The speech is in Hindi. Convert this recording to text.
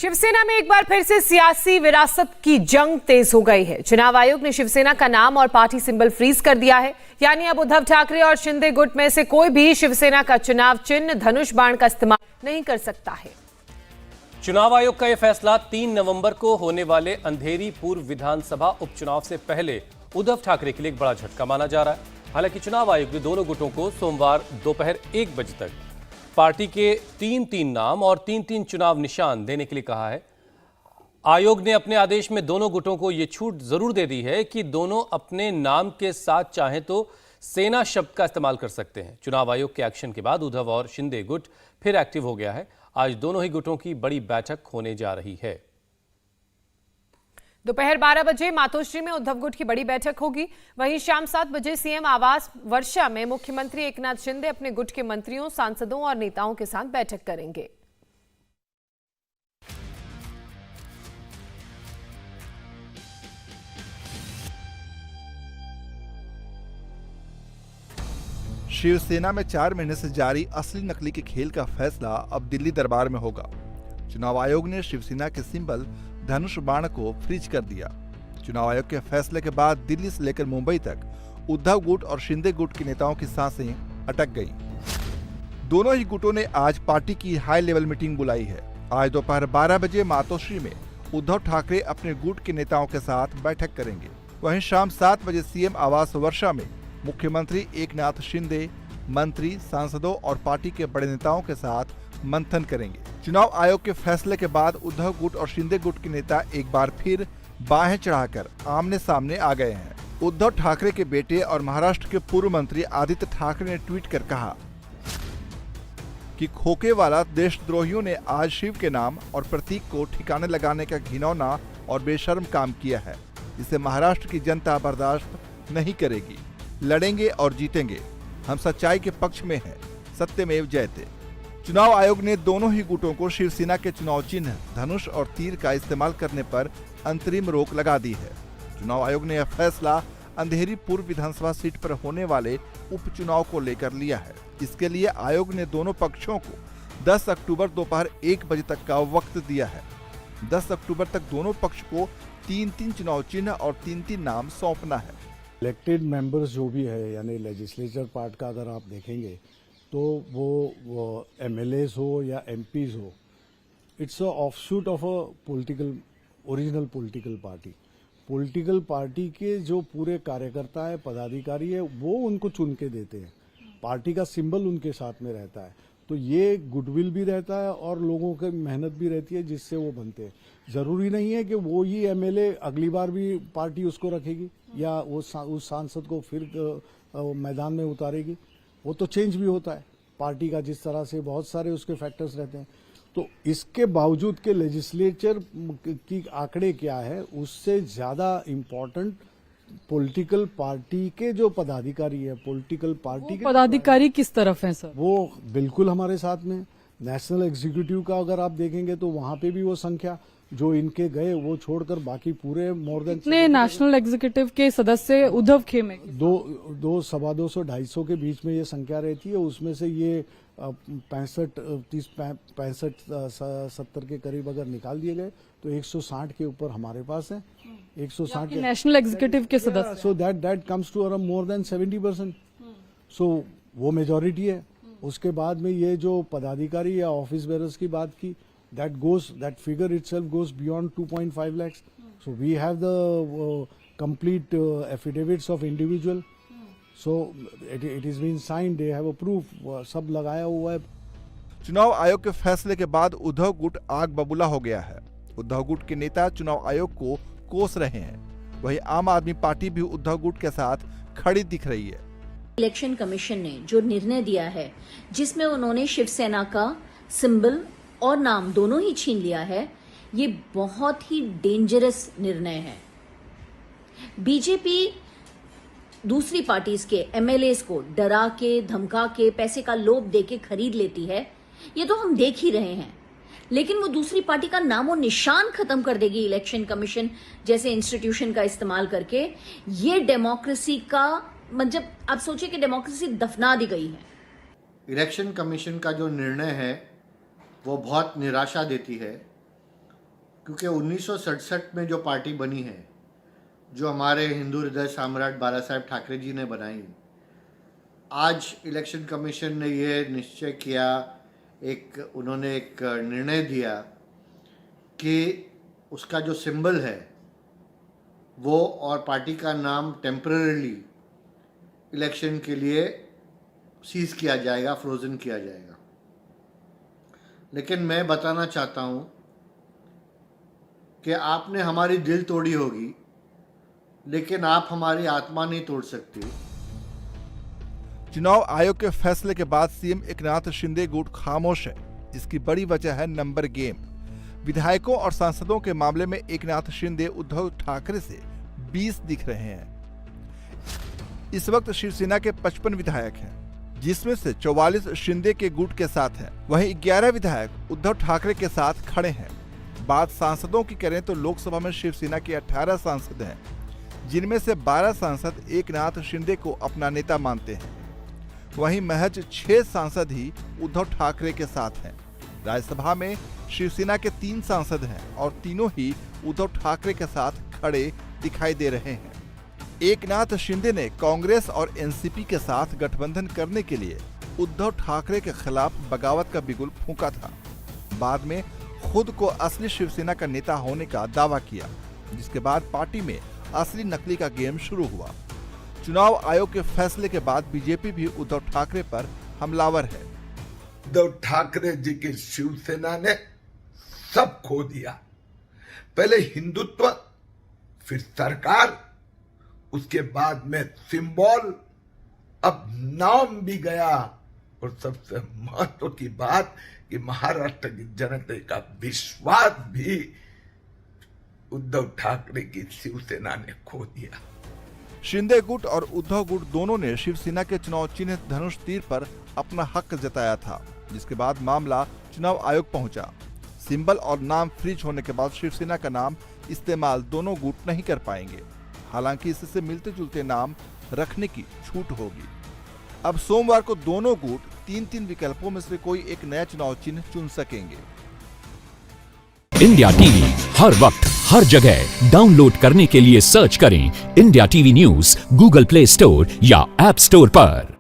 शिवसेना में एक बार फिर से सियासी विरासत की जंग तेज हो गई है। चुनाव आयोग ने शिवसेना का नाम और पार्टी सिंबल फ्रीज कर दिया है। यानी अब उद्धव ठाकरे और शिंदे गुट में से कोई भी शिवसेना का चुनाव चिन्ह धनुष बाण का इस्तेमाल नहीं कर सकता है। चुनाव आयोग का यह फैसला 3 नवंबर को होने वाले अंधेरी पूर्व विधानसभा उपचुनाव से पहले उद्धव ठाकरे के लिए एक बड़ा झटका माना जा रहा है। हालांकि चुनाव आयोग ने दोनों गुटों को सोमवार दोपहर 1 बजे तक पार्टी के 3-3 नाम और 3-3 चुनाव निशान देने के लिए कहा है। आयोग ने अपने आदेश में दोनों गुटों को यह छूट जरूर दे दी है कि दोनों अपने नाम के साथ चाहें तो सेना शब्द का इस्तेमाल कर सकते हैं। चुनाव आयोग के एक्शन के बाद उद्धव और शिंदे गुट फिर एक्टिव हो गया है। आज दोनों ही गुटों की बड़ी बैठक होने जा रही है। दोपहर 12 बजे मातोश्री में उद्धव गुट की बड़ी बैठक होगी। वहीं शाम 7 बजे सीएम आवास वर्षा में मुख्यमंत्री एकनाथ शिंदे अपने गुट के मंत्रियों, सांसदों और नेताओं के साथ बैठक करेंगे। शिवसेना में 4 महीने से जारी असली नकली के खेल का फैसला अब दिल्ली दरबार में होगा। चुनाव आयोग ने शिवसेना के सिंबल धनुष बाण को फ्रीज कर दिया। चुनाव आयोग के फैसले के बाद दिल्ली से लेकर मुंबई तक उद्धव गुट और शिंदे गुट के नेताओं की सांसें अटक गईं। दोनों ही गुटों ने आज पार्टी की हाई लेवल मीटिंग बुलाई है। आज दोपहर 12 बजे मातोश्री में उद्धव ठाकरे अपने गुट के नेताओं के साथ बैठक करेंगे। वहीं शाम 7 बजे सीएम आवास वर्षा में मुख्यमंत्री एकनाथ शिंदे मंत्री, सांसदों और पार्टी के बड़े नेताओं के साथ मंथन करेंगे। चुनाव आयोग के फैसले के बाद उद्धव गुट और शिंदे गुट के नेता एक बार फिर बाहें चढ़ाकर आमने सामने आ गए हैं। उद्धव ठाकरे के बेटे और महाराष्ट्र के पूर्व मंत्री आदित्य ठाकरे ने ट्वीट कर कहा कि खोखे वाला देशद्रोहियों ने आज शिव के नाम और प्रतीक को ठिकाने लगाने का घिनौना और बेशर्म काम किया है। इसे महाराष्ट्र की जनता बर्दाश्त नहीं करेगी। लड़ेंगे और जीतेंगे। हम सच्चाई के पक्ष में हैं। सत्यमेव जयते। चुनाव आयोग ने दोनों ही गुटों को शिवसेना के चुनाव चिन्ह धनुष और तीर का इस्तेमाल करने पर अंतरिम रोक लगा दी है। चुनाव आयोग ने यह फैसला अंधेरी पूर्व विधानसभा सीट पर होने वाले उपचुनाव को लेकर लिया है। इसके लिए आयोग ने दोनों पक्षों को 10 अक्टूबर दोपहर 1 बजे तक का वक्त दिया है। 10 अक्टूबर तक दोनों पक्ष को 3-3 चुनाव चिन्ह और 3-3 नाम सौंपना है। इलेक्टेड मेंबर्स जो भी है यानी लेजिस्लेचर पार्ट का अगर आप देखेंगे तो वो एमएलएस हो या एमपीज हो, it's a offshoot of a political original political party. Political party के जो पूरे कार्यकर्ता है, पदाधिकारी है, वो उनको चुन के देते हैं। पार्टी का सिंबल उनके साथ में रहता है, तो ये गुडविल भी रहता है और लोगों की मेहनत भी रहती है जिससे वो बनते हैं। जरूरी नहीं है कि वो ही एमएलए अगली बार भी पार्टी उसको रखेगी या वो उस सांसद को फिर मैदान में उतारेगी। वो तो चेंज भी होता है पार्टी का, जिस तरह से बहुत सारे उसके फैक्टर्स रहते हैं। तो इसके बावजूद के लेजिस्लेचर की आंकड़े क्या है, उससे ज्यादा इम्पोर्टेंट पॉलिटिकल पार्टी के जो पदाधिकारी है, पॉलिटिकल पार्टी के पदाधिकारी किस तरफ हैं सर? वो बिल्कुल हमारे साथ में। नेशनल एग्जीक्यूटिव का अगर आप देखेंगे तो वहां पे भी वो संख्या जो इनके गए वो छोड़कर बाकी पूरे मोर देन कितने नेशनल एग्जीक्यूटिव के सदस्य उद्धव खेमे? 200-250 के बीच में ये संख्या रहती है। उसमें से ये 65-70 के करीब अगर निकाल दिए गए तो 160 के ऊपर हमारे पास है। 160 के नेशनल एग्जीक्यूटिव के सदस्य। So that comes to around more than 70%। So वो मेजोरिटी है। उसके बाद में ये जो पदाधिकारी या ऑफिस बेरर्स की बात की, that figure itself goes beyond 2.5 lakhs. So we have the complete affidavits of individual. So it is been signed. They have a proof. सब लगाया हुआ है। चुनाव आयोग के फैसले के बाद उद्धव गुट आग बबूला हो गया है। उद्धव गुट के नेता चुनाव आयोग को कोस रहे हैं। वहीं आम आदमी पार्टी भी उद्धव गुट के साथ खड़ी दिख रही है। इलेक्शन कमीशन ने जो निर्णय दिया है, जिसमें उन्होंने शिवसेना का सिंबल और नाम दोनों ही छीन लिया है, ये बहुत ही डेंजरस निर्णय है। बीजेपी दूसरी पार्टीज के एमएलएस को डरा के, धमका के, पैसे का लोभ देके खरीद लेती है, ये तो हम देख ही रहे हैं। लेकिन वो दूसरी पार्टी का नाम और निशान खत्म कर देगी इलेक्शन कमीशन जैसे इंस्टीट्यूशन का इस्तेमाल करके। ये डेमोक्रेसी का मतलब आप सोचिए कि डेमोक्रेसी दफना दी गई है। इलेक्शन कमीशन का जो निर्णय है वो बहुत निराशा देती है क्योंकि 1967 में जो पार्टी बनी है, जो हमारे हिंदू हृदय सम्राट बाला साहेब ठाकरे जी ने बनाई, आज इलेक्शन कमीशन ने ये निश्चय किया, उन्होंने एक निर्णय दिया कि उसका जो सिंबल है वो और पार्टी का नाम टेम्पररीली इलेक्शन के लिए सीज किया जाएगा, फ्रोजन किया जाएगा। लेकिन मैं बताना चाहता हूँ कि आपने हमारी दिल तोड़ी होगी, लेकिन आप हमारी आत्मा नहीं तोड़ सकते। चुनाव आयोग के फैसले के बाद सीएम एकनाथ शिंदे गुट खामोश है। इसकी बड़ी वजह है नंबर गेम। विधायकों और सांसदों के मामले में एकनाथ शिंदे उद्धव ठाकरे से 20 दिख रहे हैं। इस वक्त शिवसेना के 55 विधायक हैं, जिसमें से 44 शिंदे के गुट के साथ हैं। वहीं 11 विधायक उद्धव ठाकरे के साथ खड़े हैं। बात सांसदों की करें तो लोकसभा में शिवसेना के 18 सांसद हैं, जिनमें से 12 सांसद एकनाथ शिंदे को अपना नेता मानते हैं। वहीं महज 6 सांसद ही उद्धव ठाकरे के साथ हैं। राज्यसभा में शिवसेना के 3 सांसद हैं और तीनों ही उद्धव ठाकरे के साथ खड़े दिखाई दे रहे हैं। एकनाथ शिंदे ने कांग्रेस और एनसीपी के साथ गठबंधन करने के लिए उद्धव ठाकरे के खिलाफ बगावत का बिगुल फूंका था। बाद में खुद को असली शिवसेना का नेता होने का दावा किया, जिसके बाद पार्टी में असली नकली का गेम शुरू हुआ। चुनाव आयोग के फैसले के बाद बीजेपी भी उद्धव ठाकरे पर हमलावर है। उद्धव ठाकरे जी की शिवसेना ने सब खो दिया। पहले हिंदुत्व, फिर सरकार, उसके बाद में सिंबल, अब नाम भी गया। और सबसे महत्व की बात कि महाराष्ट्र की जनता का विश्वास भी उद्धव ठाकरे की शिवसेना ने खो दिया। शिंदे गुट और उद्धव गुट दोनों ने शिवसेना के चुनाव चिन्ह धनुष तीर पर अपना हक जताया था, जिसके बाद मामला चुनाव आयोग पहुंचा। सिंबल और नाम फ्रीज होने के बाद शिवसेना का नाम इस्तेमाल दोनों गुट नहीं कर पाएंगे। हालांकि इससे मिलते जुलते नाम रखने की छूट होगी। अब सोमवार को दोनों गुट 3-3 विकल्पों में से कोई एक नया चुनाव चिन्ह चुन सकेंगे। इंडिया टीवी हर वक्त हर जगह डाउनलोड करने के लिए सर्च करें India TV news Google play store या ऐप स्टोर पर।